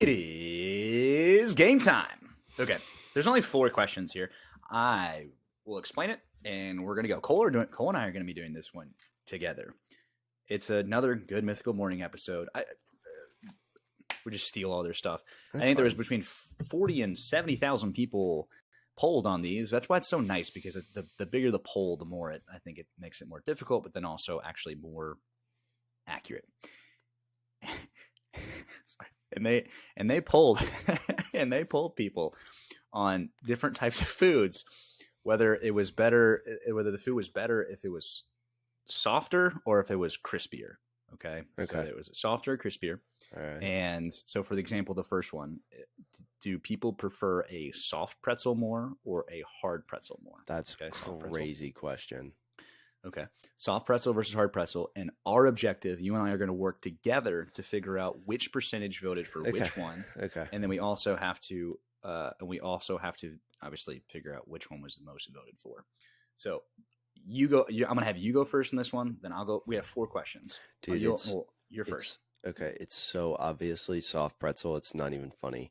It is game time. Okay, there's only 4 questions here. I will explain it, and we're gonna go. Cole and I are gonna be doing this one together. It's another good Mythical Morning episode. We just steal all their stuff. I That's think there was fine. between 40 and 70,000 people polled on these. That's why it's so nice, because the bigger the poll, the more I think it makes it more difficult, but then also actually more accurate. Sorry. And they polled and they polled people on different types of foods, whether it was better, whether the food was better if it was softer or if it was crispier. Okay. So Okay. it was softer or crispier. All right. And so, for the example, the first one, do people prefer a soft pretzel more or a hard pretzel more? That's Okay, soft pretzel. crazy question. Okay. Soft pretzel versus hard pretzel. And our objective, you and I are going to work together to figure out which percentage voted for which one. Okay. And then we also have to obviously figure out which one was the most voted for. So you go. I'm going to have you go first in this one. Then I'll go. We have 4 questions. Dude, you're first. Okay. It's so obviously soft pretzel. It's not even funny.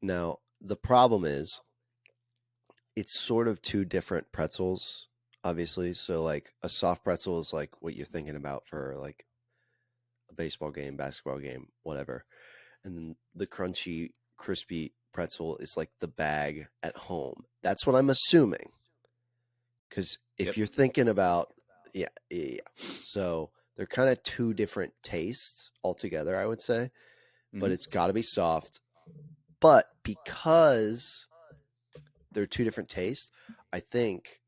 Now, the problem is it's sort of 2 different pretzels, obviously. So, like, a soft pretzel is like what you're thinking about for like a baseball game, basketball game, whatever. And then the crunchy, crispy pretzel is like the bag at home. That's what I'm assuming. Because if Yep. you're thinking about, yeah. So they're kind of 2 different tastes altogether, I would say. But Mhm. it's got to be soft. But because they're 2 different tastes, I think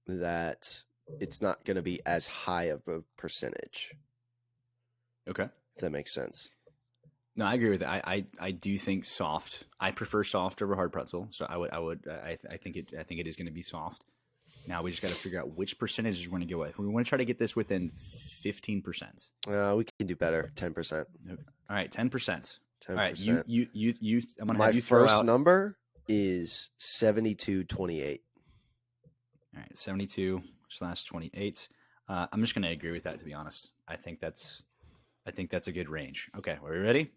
that it's not going to be as high of a percentage. Okay. If that makes sense. No, I agree with that. I do think soft. I prefer soft over hard pretzel. So I think it is going to be soft. Now we just got to figure out which percentages we're going to go with. We want to try to get this within 15%. We can do better. 10%. All right, 10%. 10%. All right, you. I'm going to My have you throw first out. number is 7228. All right, 72/28. I'm just going to agree with that, to be honest. I think that's a good range. Okay, are we ready?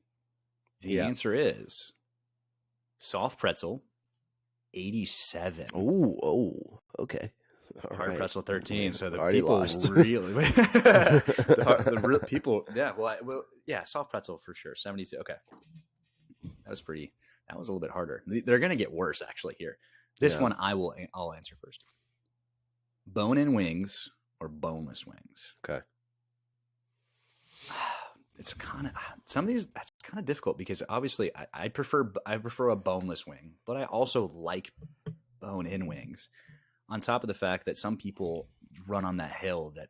The answer is soft pretzel, 87. Oh, okay. All Hard right. pretzel 13. So the Already people lost. really, people, yeah. Well, yeah, soft pretzel for sure. 72. Okay, that was a little bit harder. They're gonna get worse actually here. This one I'll answer first. Bone-in wings or boneless wings? Okay. It's kind of some of these. That's kind of difficult because obviously I prefer a boneless wing, but I also like bone-in wings. On top of the fact that some people run on that hill that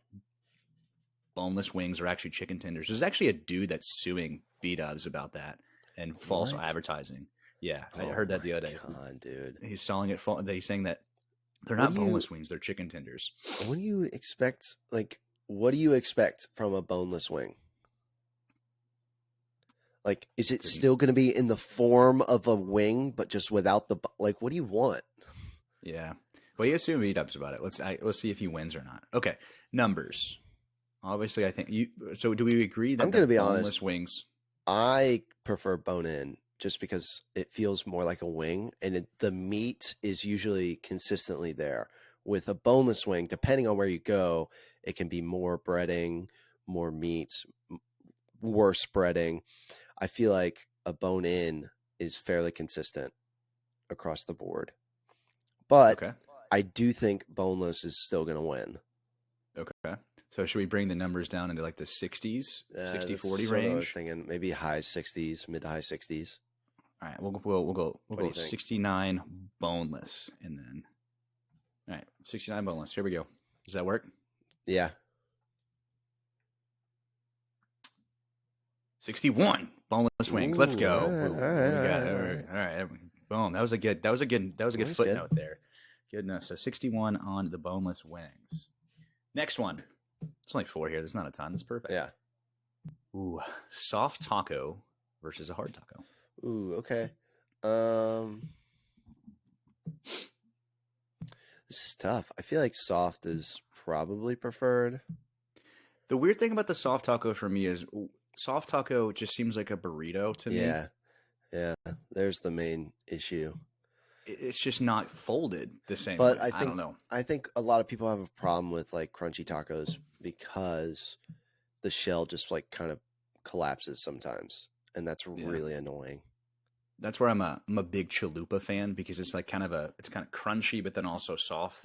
boneless wings are actually chicken tenders. There's actually a dude that's suing B-Dubs about that and false advertising. Yeah, I heard that the other day. God, dude. He's selling it. He's saying that they're not boneless wings; they're chicken tenders. What do you expect? Like, what do you expect from a boneless wing? Like, is it still going to be in the form of a wing, but just without the like? What do you want? Yeah. Well, he assumed B-Dubs about it. Let's see if he wins or not. Okay, numbers. Obviously, I think you. So, do we agree that I'm going to be boneless honest. Wings? I prefer bone-in just because it feels more like a wing, and the meat is usually consistently there. With a boneless wing, depending on where you go, it can be more breading, more meat, worse breading. I feel like a bone-in is fairly consistent across the board. But I do think boneless is still going to win. Okay. So should we bring the numbers down into like the 60s, 60-40 range? I was thinking maybe high 60s, mid to high 60s. All right, we'll go 69 boneless, and then all right, 69 boneless. Here we go. Does that work? Yeah. 61 boneless wings. Let's go. All right. Boom. That was a good footnote there. Goodness. So 61 on the boneless wings. Next one. It's only 4 here. There's not a ton. That's perfect. Yeah. Ooh, soft taco versus a hard taco. Ooh, okay. This is tough. I feel like soft is probably preferred. The weird thing about the soft taco for me is soft taco just seems like a burrito to me. Yeah. Yeah, there's the main issue. It's just not folded the same But way. I don't know. I think a lot of people have a problem with like crunchy tacos because the shell just like kind of collapses sometimes, and that's Yeah. really annoying. That's where I'm a big chalupa fan because it's like it's kind of crunchy but then also soft.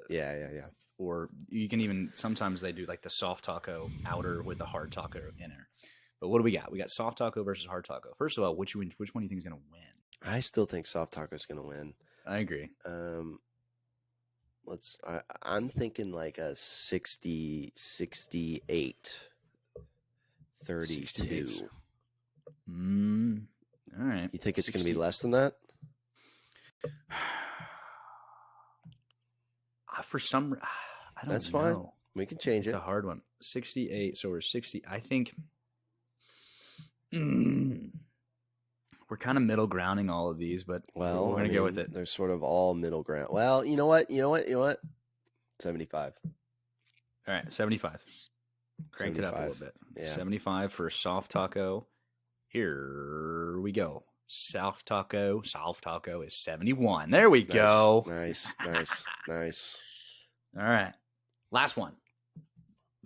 Yeah. Or you can even sometimes they do like the soft taco outer with the hard taco inner. But what do we got? We got soft taco versus hard taco. First of all, which one do you think is going to win? I still think soft taco is going to win. I agree. I'm thinking like a 60, 68, 32. 68. All right. You think it's going to be less than that? For some, I don't That's know. fine. We can change It's it. a hard one. 68. So we're 60. I think we're kind of middle grounding all of these, but Well, we're going to go with it. They're sort of all middle ground. Well, you know what? 75. All right. 75. Crank it up a little bit. Yeah. 75 for soft taco. Here we go. Soft taco is 71. There we go. Nice. All right. Last one.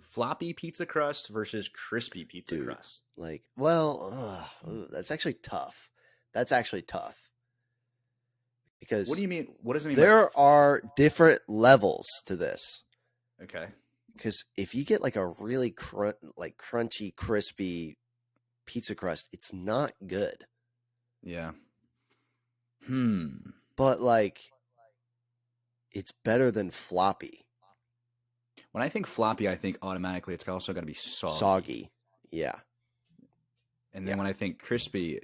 Floppy pizza crust versus crispy pizza crust. Like, well, that's actually tough. Because what do you mean? What does it mean? There are different levels to this. Okay. Because if you get like a really crunchy, crispy pizza crust, it's not good. Yeah. But like, it's better than floppy. When I think floppy, I think automatically it's also got to be soggy. Soggy, yeah. And then when I think crispy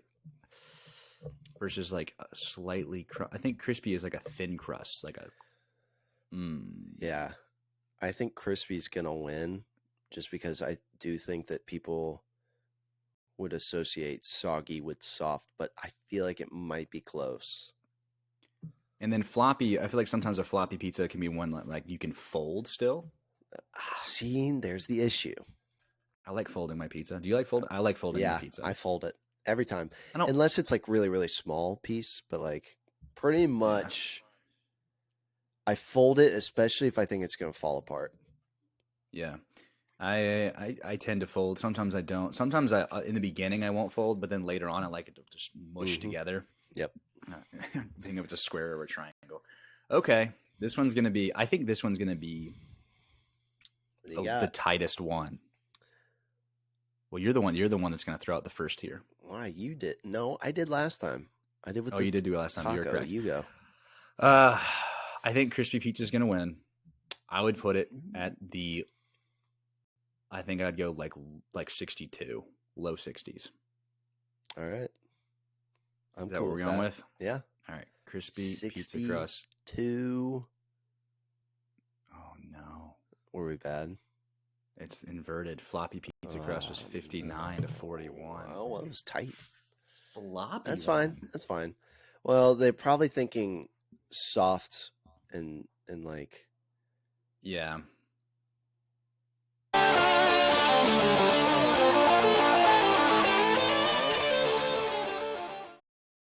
versus like a slightly, I think crispy is like a thin crust, like a. Yeah, I think crispy's gonna win, just because I do think that people would associate soggy with soft, but I feel like it might be close. And then floppy, I feel like sometimes a floppy pizza can be one like you can fold still. See, there's the issue. I like folding my pizza. Do you like folding? I like folding my pizza. I fold it every time, unless it's like really, really small piece. But like pretty much, I fold it, especially if I think it's going to fall apart. Yeah, I tend to fold. Sometimes I don't. Sometimes in the beginning I won't fold, but then later on I like it to just mush together. Yep. Being if it's a square or a triangle. Okay, this one's gonna be. I think this one's gonna be the tightest one. Well, you're the one that's gonna throw out the first here. Why you did? No, I did last time. I did with. You did do it last time. You're correct. You go. I think crispy pizza is gonna win. I would put it at the. I think I'd go like 62, low 60s. All right. Is that what we're going with? Yeah. All right. Crispy pizza crust. 2. Oh, no. Were we bad? It's inverted. Floppy pizza crust was 59 to 41. Oh, well, it was tight. Floppy. That's fine. That's fine. Well, they're probably thinking soft and like. Yeah.